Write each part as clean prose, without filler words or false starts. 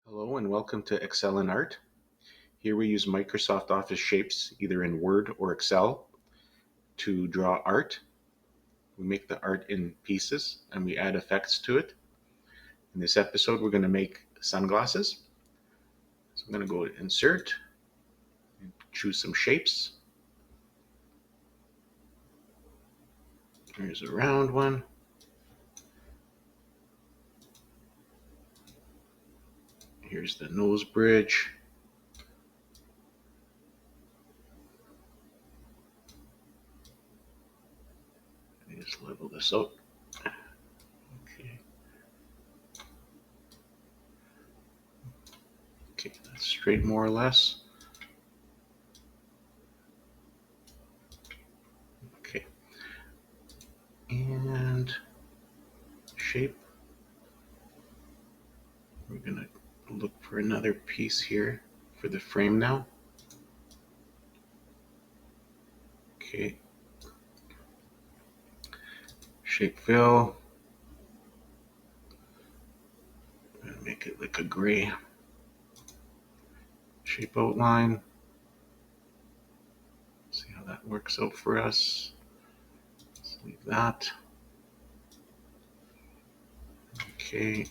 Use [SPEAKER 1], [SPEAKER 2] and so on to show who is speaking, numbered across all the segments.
[SPEAKER 1] Hello and welcome to Excel in Art. Here we use Microsoft Office shapes either in Word or Excel to draw art. We make the art in pieces and we add effects to it. In this episode we're going to make sunglasses. So I'm going to go to Insert and choose some shapes. Here's a round one. Here's the nose bridge. Let me just level this out. Okay. Okay, that's straight more or less. Okay. And shape. We're going to look for another piece here for the frame now. Okay. Shape fill. I'm gonna make it like a gray. Shape outline. See how that works out for us. Let's leave that. Okay.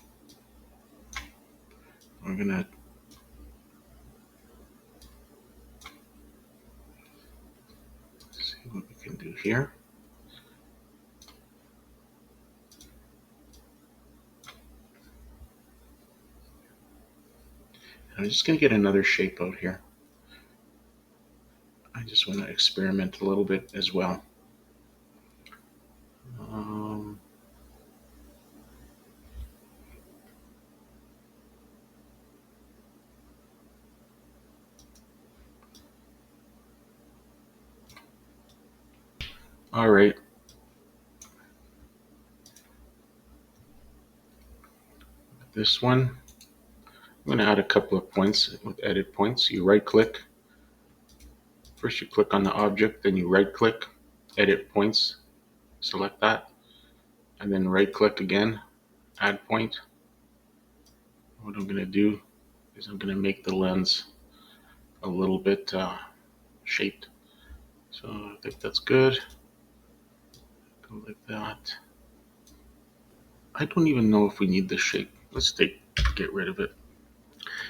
[SPEAKER 1] We're gonna see what we can do here. I'm just gonna get another shape out here. I just want to experiment a little bit as well. All right. This one, I'm gonna add a couple of points with edit points. You right click. First you click on the object, then you right click, edit points, select that, and then right click again, add point. What I'm gonna do is I'm gonna make the lens a little bit shaped. So I think that's good. Go like that. I don't even know if we need this shape. Let's get rid of it.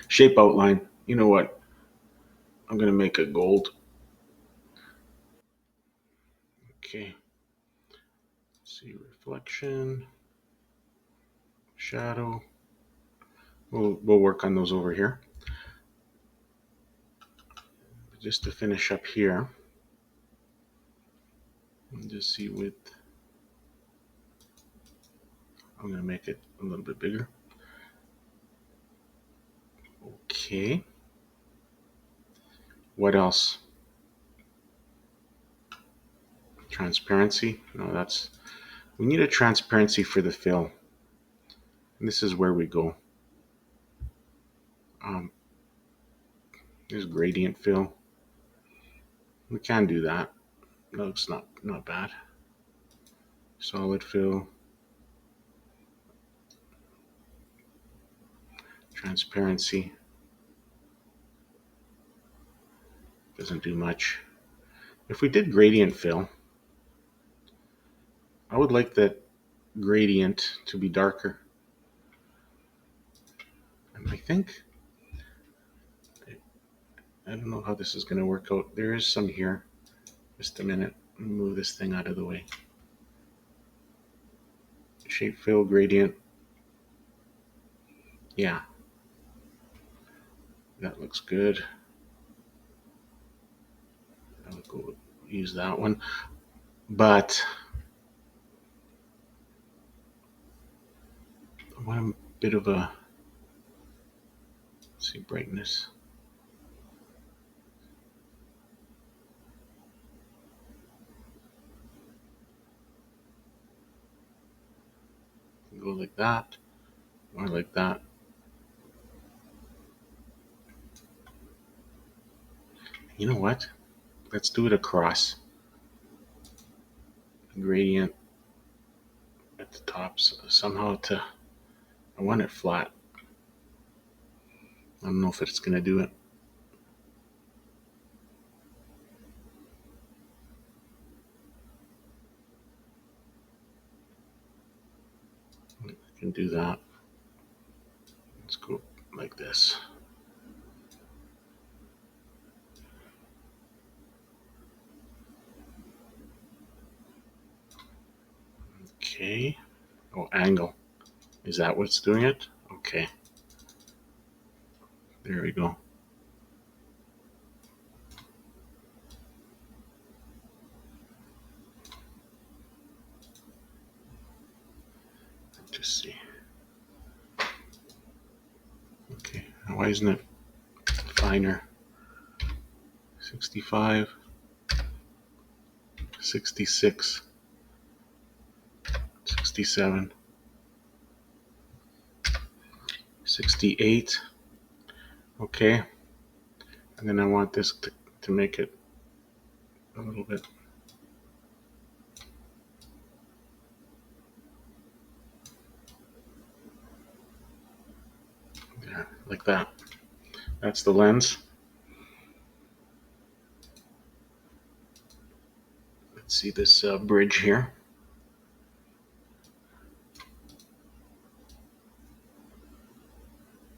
[SPEAKER 1] Shape outline. You know what? I'm gonna make it gold. Okay. See reflection, shadow. We'll work on those over here. Just to finish up here, and just see width. I'm gonna make it a little bit bigger. Okay. What else? Transparency. No, we need a transparency for the fill. And this is where we go. There's gradient fill. We can do that. No, it's not bad. Solid fill. Transparency. Doesn't do much. If we did gradient fill, I would like that gradient to be darker. And I think, I don't know how this is going to work out. There is some here. Just a minute. Let me move this thing out of the way. Shape fill gradient. Yeah. That looks good. I'll go use that one. But I want a bit of a, let's see, brightness. Go like that, or like that. You know what? Let's do it across. Gradient at the top, so somehow I want it flat. I don't know if it's going to do it. I can do that. Let's go like this. Okay. Oh, angle. Is that what's doing it? Okay. There we go. Just see. Okay. Why isn't it finer? 65, 66, 67, 68. Okay. And then I want this to make it a little bit. There, like that. That's the lens. Let's see this bridge here.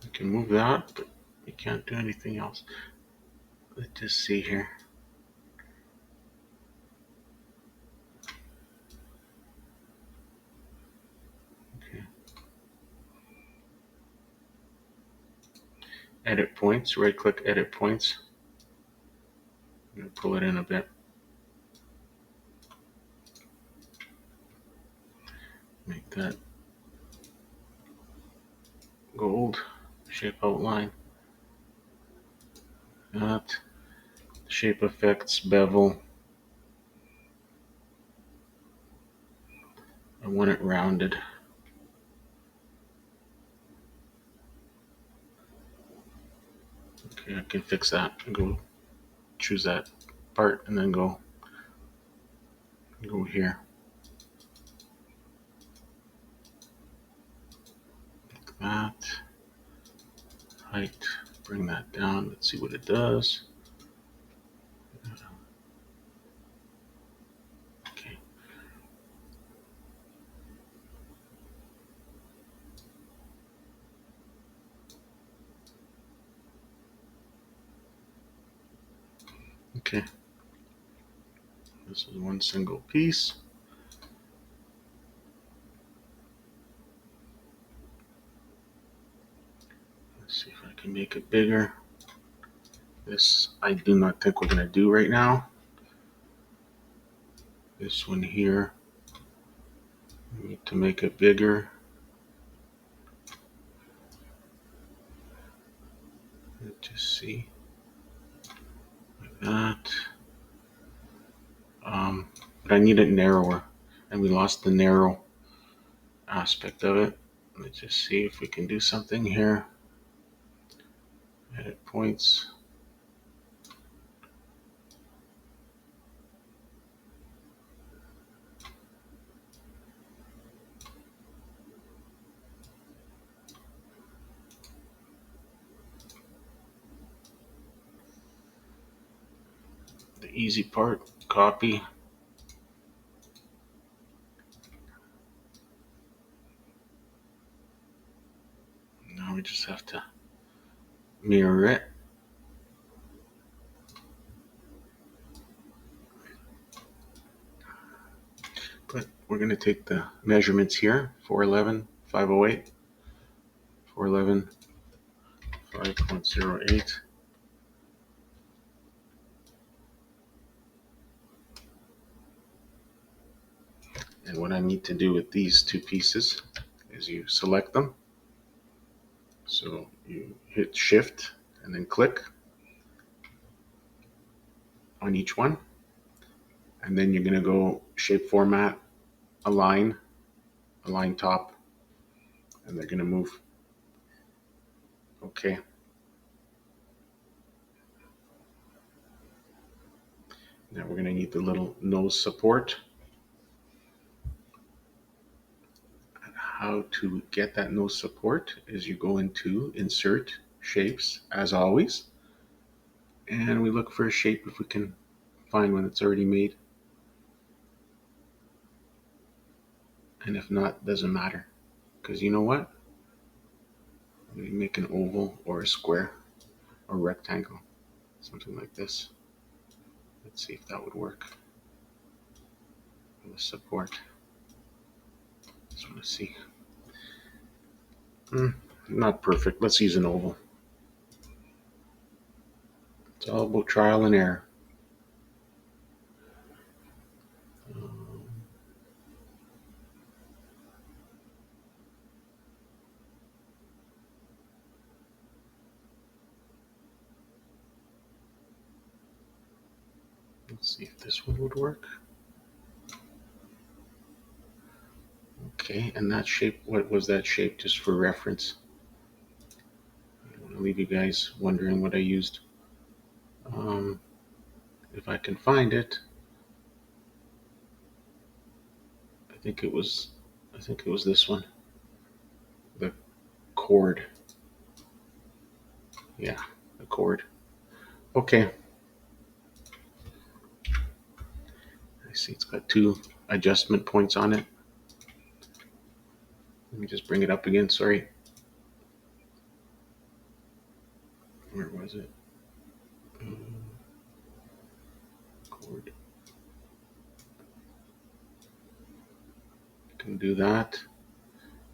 [SPEAKER 1] You can move that, but you can't do anything else. Let's just see here. Okay. Edit points, right click edit points. I'm going to pull it in a bit. Make that gold, shape outline. That, shape effects, bevel. I want it rounded. Okay, I can fix that and go choose that part and then go here. Like that. Height, bring that down. Let's see what it does. Okay. Okay. This is one single piece. Let's see if I can make it bigger. This I do not think we're going to do right now. This one here, we need to make it bigger. Let's just see. Like that. But I need it narrower, and we lost the narrow aspect of it. Let's just see if we can do something here. Edit points. The easy part, copy. Now we just have to mirror it. But we're going to take the measurements here, 411, 508, 411, 5.08. And what I need to do with these two pieces is you select them. So you hit shift and then click on each one. And then you're going to go shape format, align top, and they're going to move. Okay. Now we're going to need the little nose support. How to get that nose support is you go into insert, shapes as always, and we look for a shape if we can find one that's already made, and if not, doesn't matter, because you know what, we make an oval or a square or rectangle, something like this. Let's see if that would work with the support. Just want to see. Not perfect. Let's use an oval. It's all about trial and error. Let's see if this one would work. Okay, and that shape, what was that shape, just for reference? I don't want to leave you guys wondering what I used. If I can find it, I think it was this one, the chord. Yeah, the chord. Okay. I see it's got 2 adjustment points on it. Let me just bring it up again, sorry. Where was it? Chord. Can do that.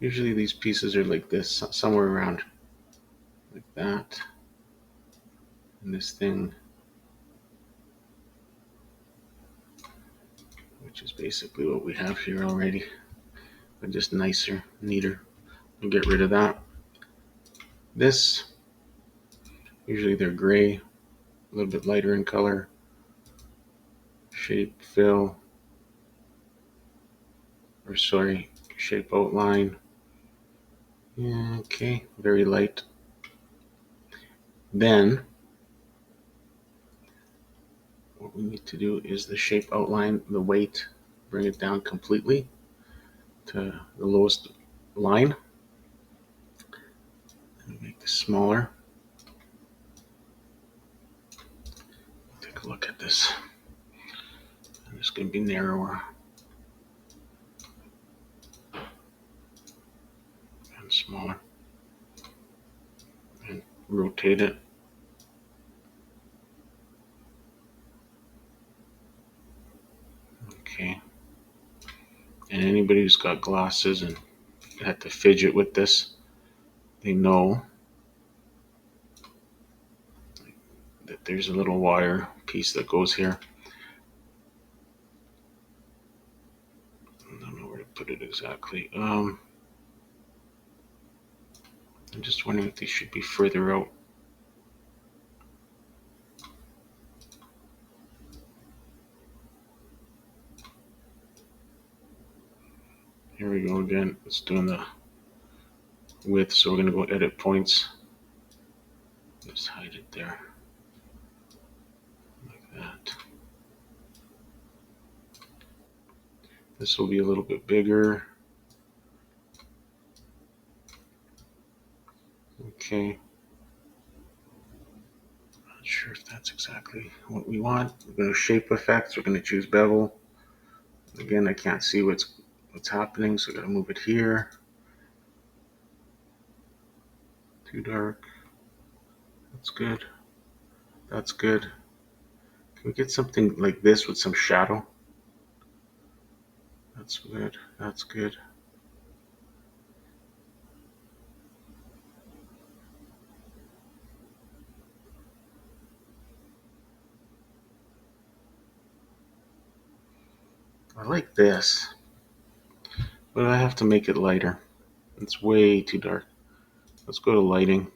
[SPEAKER 1] Usually these pieces are like this, somewhere around like that. And this thing, which is basically what we have here already, but just nicer, neater. I'll get rid of that. This, usually they're gray, a little bit lighter in color. Shape fill, or sorry, shape outline. Yeah, okay, very light. Then what we need to do is the shape outline, the weight, bring it down completely to the lowest line. And make this smaller. Take a look at this. And it's going to be narrower and smaller. And rotate it. Okay. And anybody who's got glasses and had to fidget with this, they know that there's a little wire piece that goes here. I don't know where to put it exactly. I'm just wondering if these should be further out. Here we go again. It's doing the width, so we're going to go edit points. Just hide it there. Like that. This will be a little bit bigger. Okay. Not sure if that's exactly what we want. We're going to shape effects. We're going to choose bevel. Again, I can't see what's happening, so I got to move it here. Too dark. That's good. That's good. Can we get something like this with some shadow? That's good. That's good. I like this, but I have to make it lighter. It's way too dark. Let's go to lighting.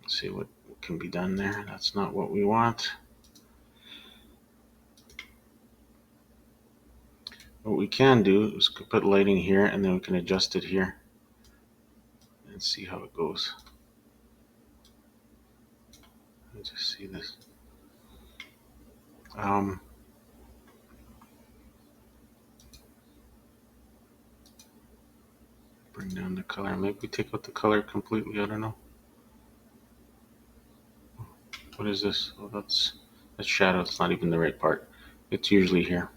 [SPEAKER 1] Let's see what can be done there. That's not what we want. What we can do is put lighting here, and then we can adjust it here and see how it goes. Let's just see this. Bring down the color. Maybe take out the color completely. I don't know. What is this? Oh, that's shadow. It's not even the right part. It's usually here.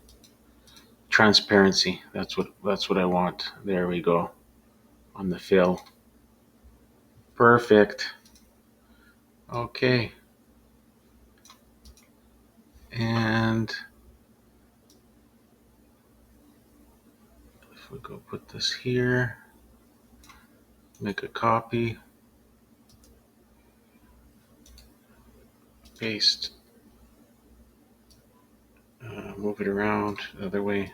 [SPEAKER 1] Transparency. That's what I want. There we go. On the fill. Perfect. Okay. And if we go put this here, make a copy, paste, move it around the other way.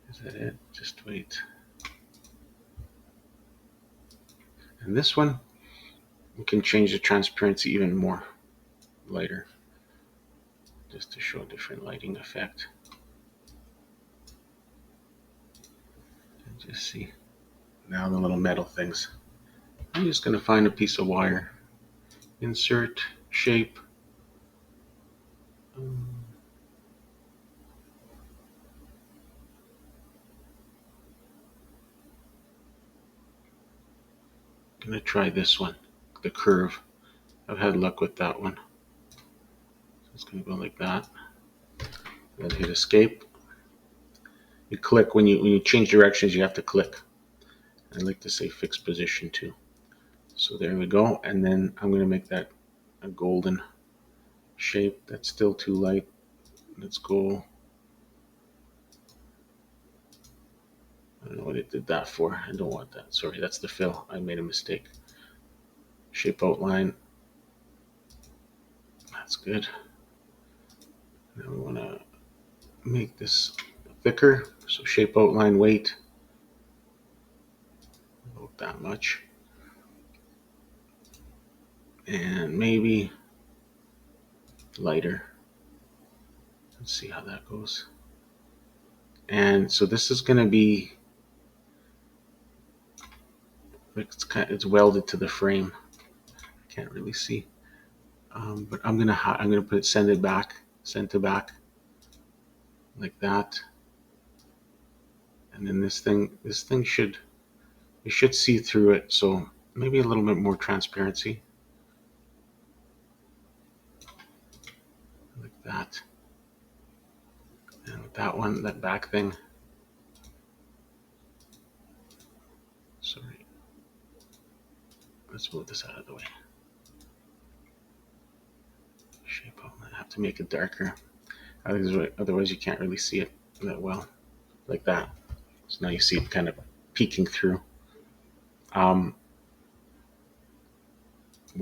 [SPEAKER 1] Is that it? Just wait. And this one, we can change the transparency even more, lighter, just to show a different lighting effect. And just see. Now the little metal things. I'm just going to find a piece of wire. Insert, shape. I'm going to try this one, the curve. I've had luck with that one. So it's going to go like that. Then hit escape. You click when you change directions. You have to click. I like to say fixed position too. So there we go. And then I'm going to make that a golden shape. That's still too light. Let's go. I don't know what it did that for. I don't want that. Sorry, that's the fill. I made a mistake. Shape outline. That's good. Now we want to make this thicker. So shape outline weight. About that much. And maybe lighter. Let's see how that goes. And so this is going to be, it's welded to the frame. Can't really see. But I'm gonna put send to back, like that. And then this thing you should see through it. So maybe a little bit more transparency, like that. And with that one, that back thing. Sorry. Let's move this out of the way. Shape outline. I have to make it darker. Otherwise you can't really see it that well, like that. So now you see it kind of peeking through. What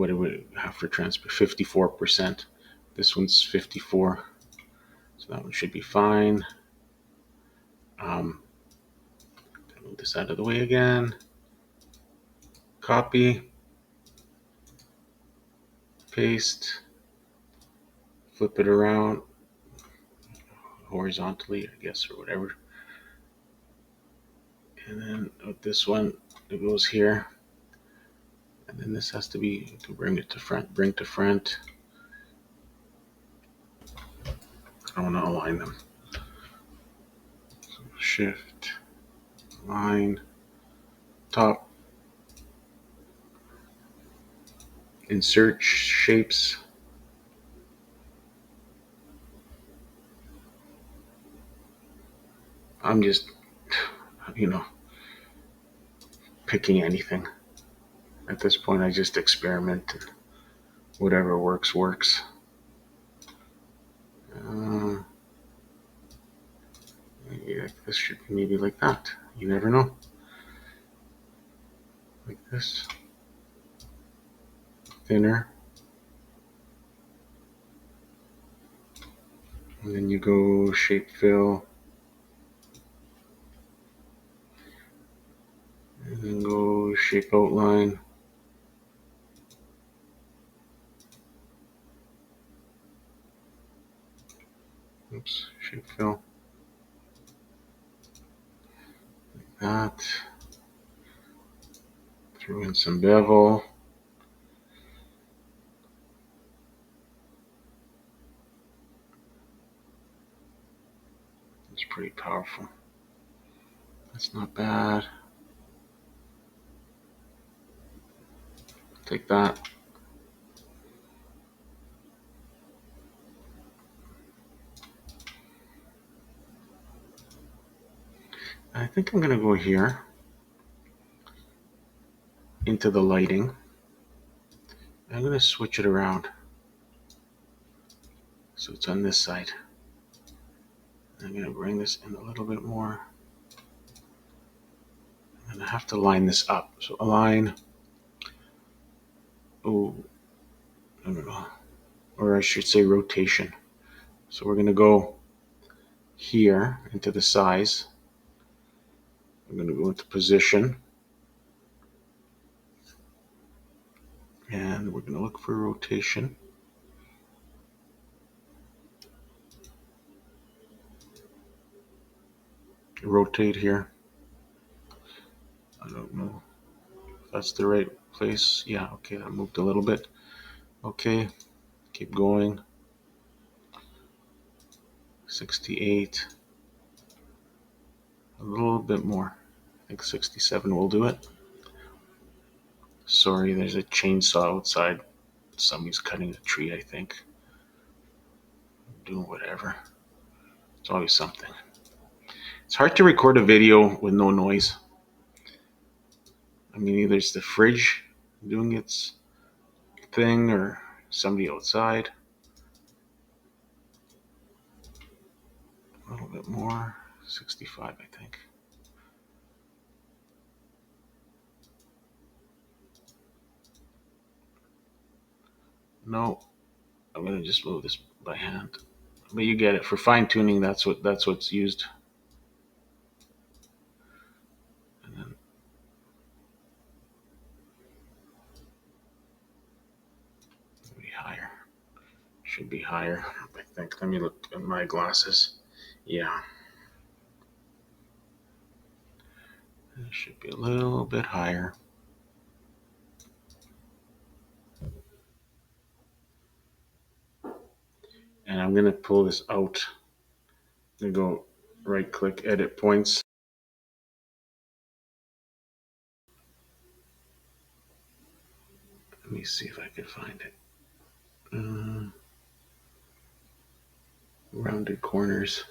[SPEAKER 1] do we have for transfer? 54%. This one's 54. So that one should be fine. Move this out of the way again. Copy. Paste. Flip it around horizontally, I guess, or whatever. And then with this one, it goes here. And then this has to be, you can bring it to front, bring to front. I want to align them. So shift, line, top, insert shapes. I'm just, picking anything. At this point, I just experiment and whatever works, works. Yeah, this should be maybe like that. You never know. Like this. Thinner. And then you go shape fill. And then go shape outline. Oops, shape fill. Like that. Throw in some bevel. It's pretty powerful. That's not bad. Take that. I think I'm going to go here into the lighting. I'm going to switch it around so it's on this side. I'm going to bring this in a little bit more. And I have to line this up. So align. Oh, no. Or I should say rotation. So we're going to go here into the size. I'm going to go into position. And we're going to look for rotation. Rotate here. I don't know if that's the right place. Yeah, okay, that moved a little bit. Okay, keep going. 68. A little bit more. I think 67 will do it. Sorry, there's a chainsaw outside. Somebody's cutting a tree, I think. Doing whatever. It's always something. It's hard to record a video with no noise. I mean, either it's the fridge doing its thing or somebody outside. A little bit more. 65, I think. No, I'm gonna just move this by hand. But you get it. For fine tuning, that's what's used. And then maybe higher. Should be higher, I think. Let me look at my glasses. Yeah. It should be a little bit higher. And I'm gonna pull this out. I'm gonna go right click, edit points. Let me see if I can find it. Rounded corners.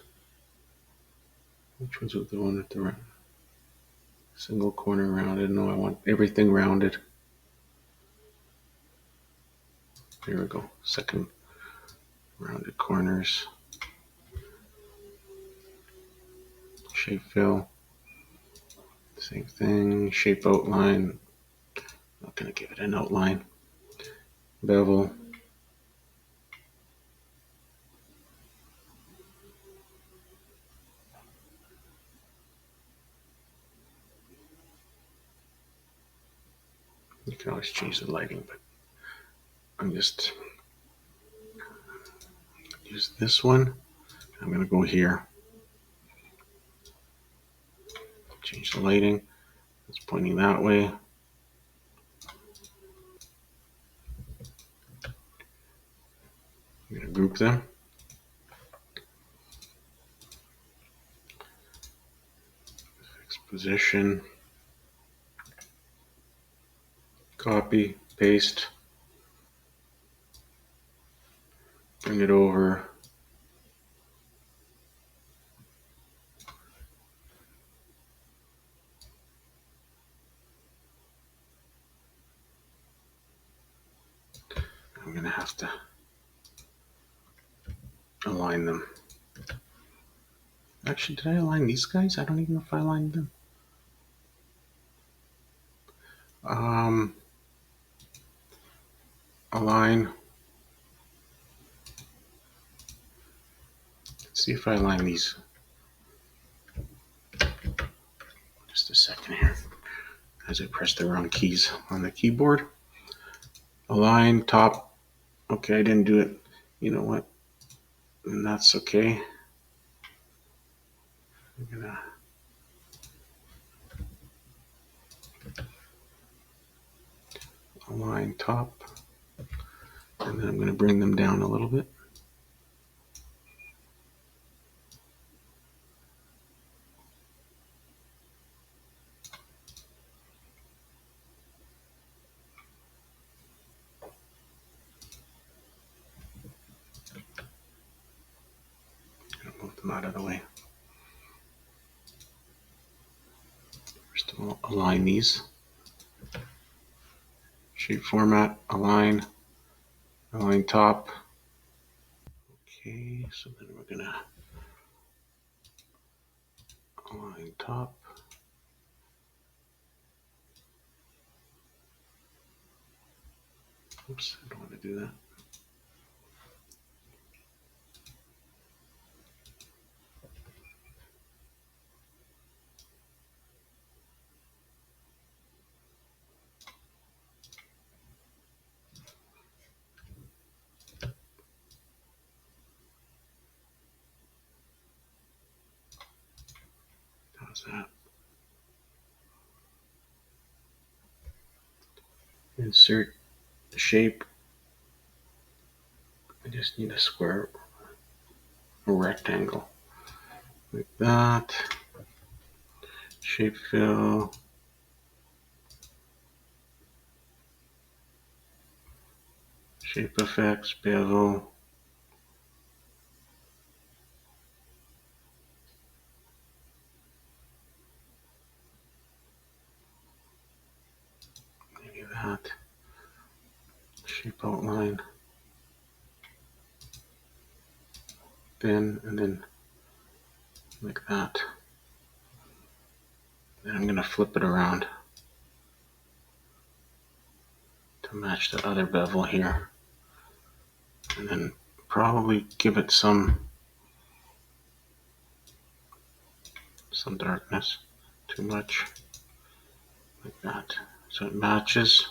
[SPEAKER 1] Which one's the one with the round? Single corner rounded. No, I want everything rounded. There we go. Second rounded corners. Shape fill. Same thing. Shape outline. Not gonna give it an outline. Bevel. You can always change the lighting, but I'm just use this one. I'm gonna go here. Change the lighting. It's pointing that way. I'm gonna group them. Fix position. Copy, paste. Bring it over. I'm gonna have to align them. Actually, did I align these guys? I don't even know if I aligned them. Align. Let's see if I align these. Just a second here. As I press the wrong keys on the keyboard. Align top. Okay, I didn't do it. You know what? And that's okay. I'm gonna align top. And then I'm gonna bring them down a little bit. them out of the way. First of all, align these. Shape format, align top. Okay, so then we're gonna align top. Oops, I don't want to do that. How's that? Insert shape. I just need a square, a rectangle. Like that. Shape fill. Shape effects, bevel. Maybe that. Shape outline. Thin, and then like that. Then I'm gonna flip it around to match the other bevel here. And then probably give it some darkness. Too much. Like that. So it matches.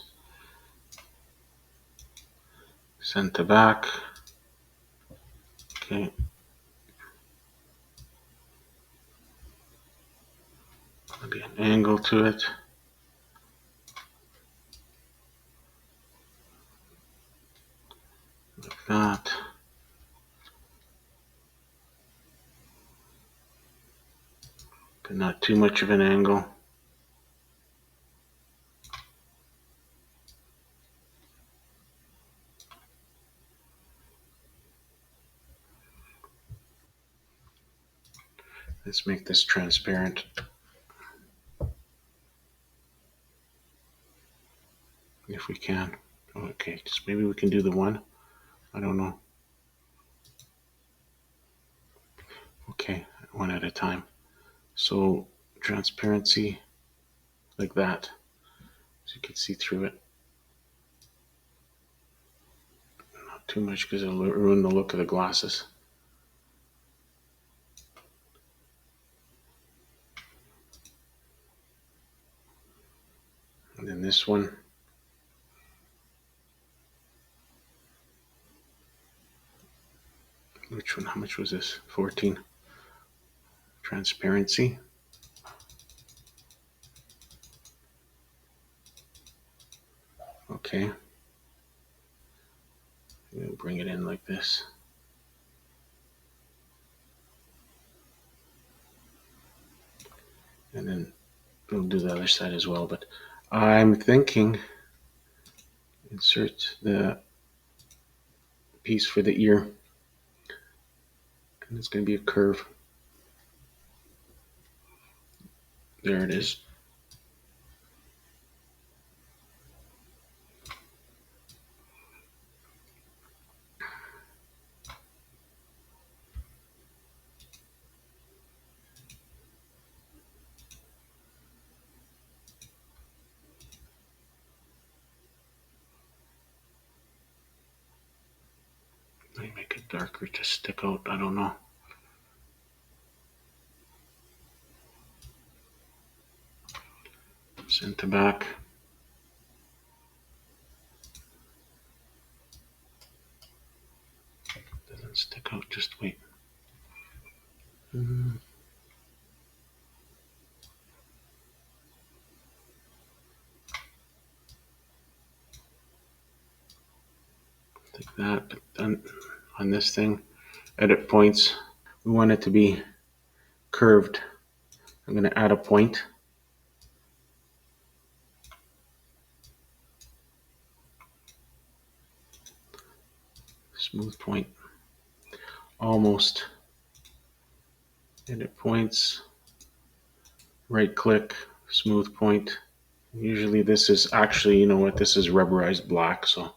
[SPEAKER 1] Send to back. Okay. Maybe an angle to it. Like that. But not too much of an angle. Let's make this transparent. If we can. Okay, just maybe we can do the one. I don't know. Okay, one at a time. So transparency like that. So you can see through it. Not too much because it'll ruin the look of the glasses. And then this one. Which one? How much was this? 14. Transparency. Okay. Bring it in like this. And then we'll do the other side as well. But I'm thinking insert the piece for the ear. And it's going to be a curve. There it is. Might make it darker to stick out. I don't know. Send to back. Doesn't stick out. Just wait. Like that. But then on this thing, edit points. We want it to be curved. I'm going to add a point. Smooth point. Almost. edit points, right click, smooth point. Usually this is actually, you know what, this is rubberized black, so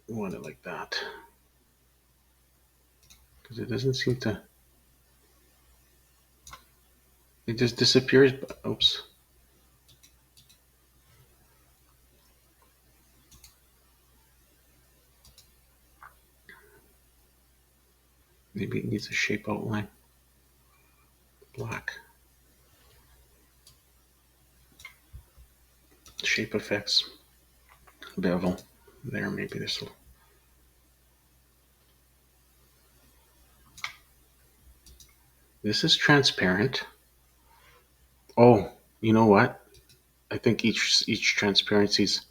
[SPEAKER 1] we want it like that. Because it doesn't seem to, it just disappears. Oops. Maybe it needs a shape outline. Black. Shape effects. Bevel. There, maybe this will. This is transparent. Oh, you know what? I think each transparency's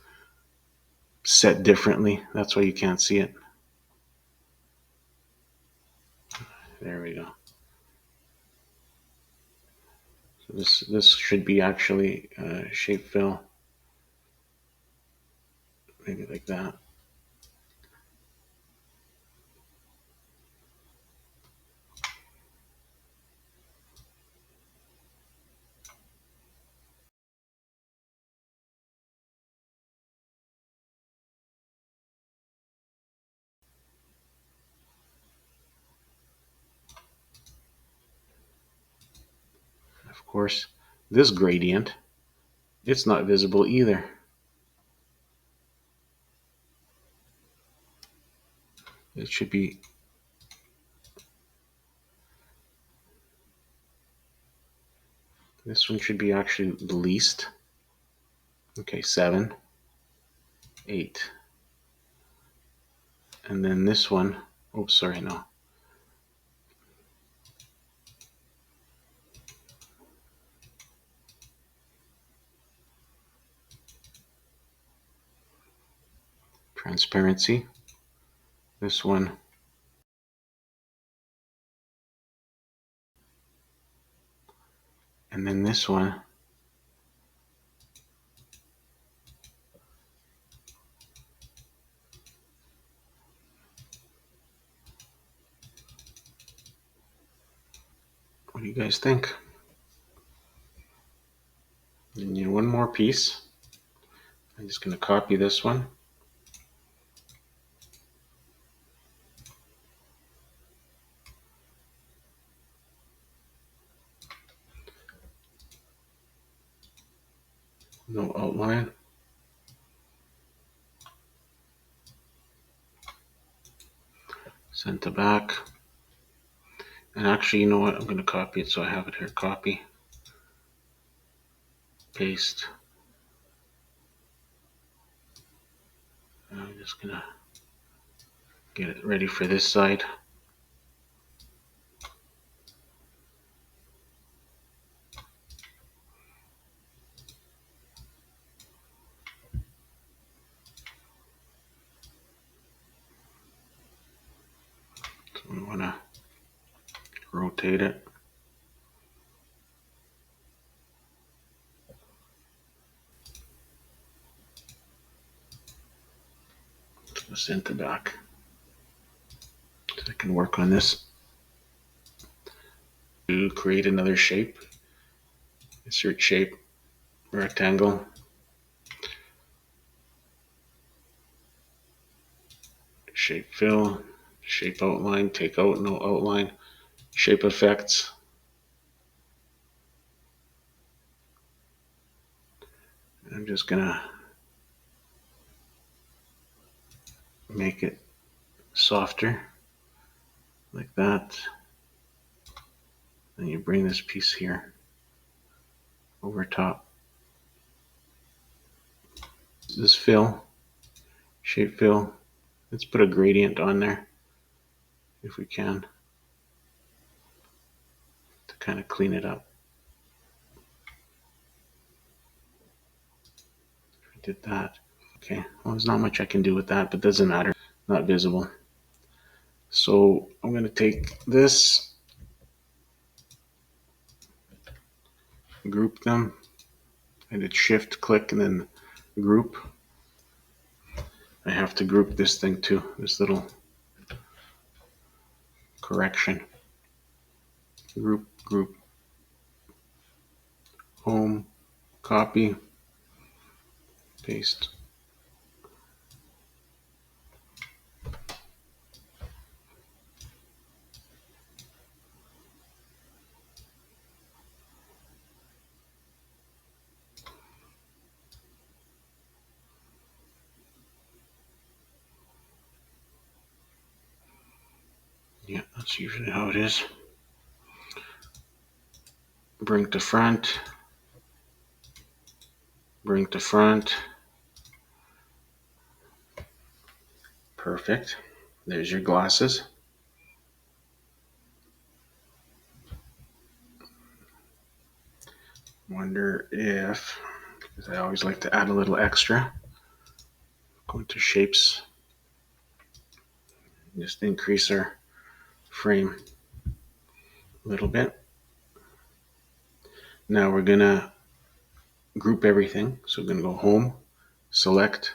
[SPEAKER 1] set differently. That's why you can't see it. There we go. So this should be actually shape fill. Maybe like that. Of course, this gradient, it's not visible either. It should be, this one should be actually the least. Okay, 7, 8. And then this one, oh, sorry, no. Transparency. This one. And then this one. What do you guys think? You need one more piece. I'm just going to copy this one. No outline. Send to back. And actually, you know what? I'm going to copy it so I have it here. Copy. Paste. And I'm just going to get it ready for this side. So we want to rotate it. Send to back. So I can work on this. To create another shape. Insert shape. Rectangle. Shape fill. Shape outline. Take out, no outline. Shape effects. I'm just gonna make it softer like that. Then you bring this piece here over top. This fill, shape fill. Let's put a gradient on there if we can to kind of clean it up. I did that. Okay, well, there's not much I can do with that, but doesn't matter. Not visible. So I'm going to take this, group them. I did shift click and then group. I have to group this thing too, this little correction. group, home, copy, paste. Yeah, that's usually how it is. Bring to front, bring to front. Perfect. There's your glasses. Wonder if, because I always like to add a little extra, go into shapes, just increase our frame a little bit. Now we're gonna group everything. So we're gonna go home, select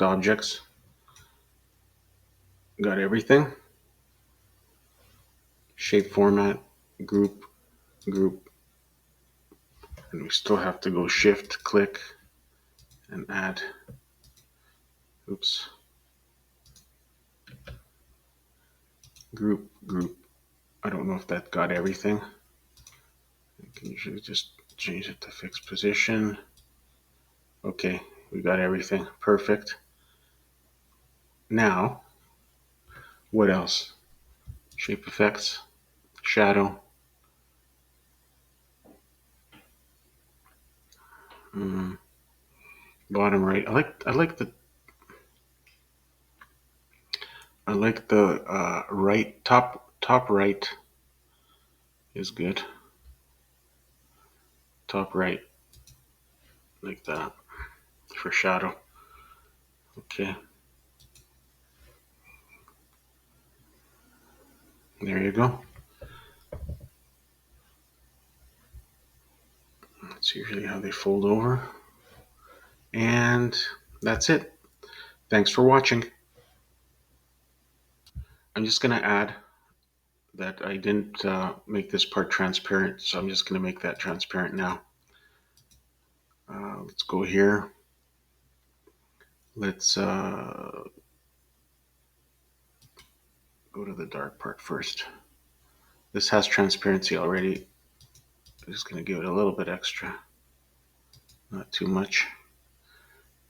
[SPEAKER 1] objects. Got everything. Shape format, group, group. And we still have to go shift, click, and add. Oops. Group, group. I don't know if that got everything. You can usually just change it to fixed position. Okay, we got everything. Perfect. Now, what else? Shape effects, shadow. Bottom right. I like the right top right is good. Top right, like that for shadow. Okay. There you go. That's usually how they fold over. And that's it. Thanks for watching. I'm just going to add that I didn't make this part transparent, so I'm just going to make that transparent now. Let's go here. Let's go to the dark part first. This has transparency already. I'm just going to give it a little bit extra. Not too much.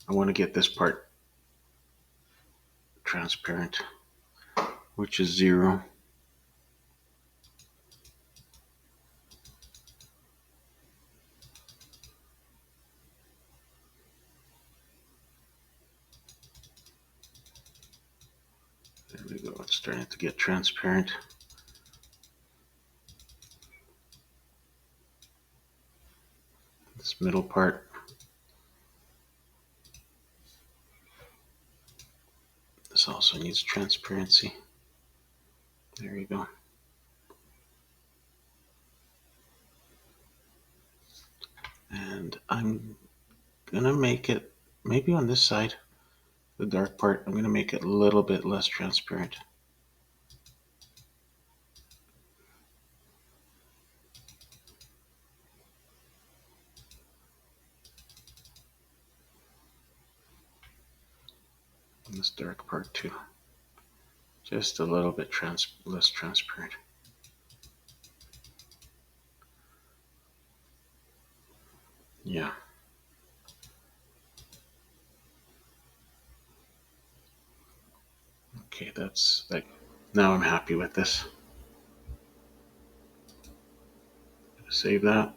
[SPEAKER 1] I want to get this part transparent, which is 0. There we go. It's starting to get transparent. This middle part. This also needs transparency. There you go. And I'm gonna make it, maybe on this side, the dark part, I'm gonna make it a little bit less transparent. And this dark part too. Just a little bit less transparent. Yeah. Okay, that's like, now I'm happy with this. Save that.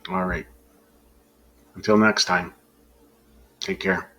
[SPEAKER 1] All right. Until next time, take care.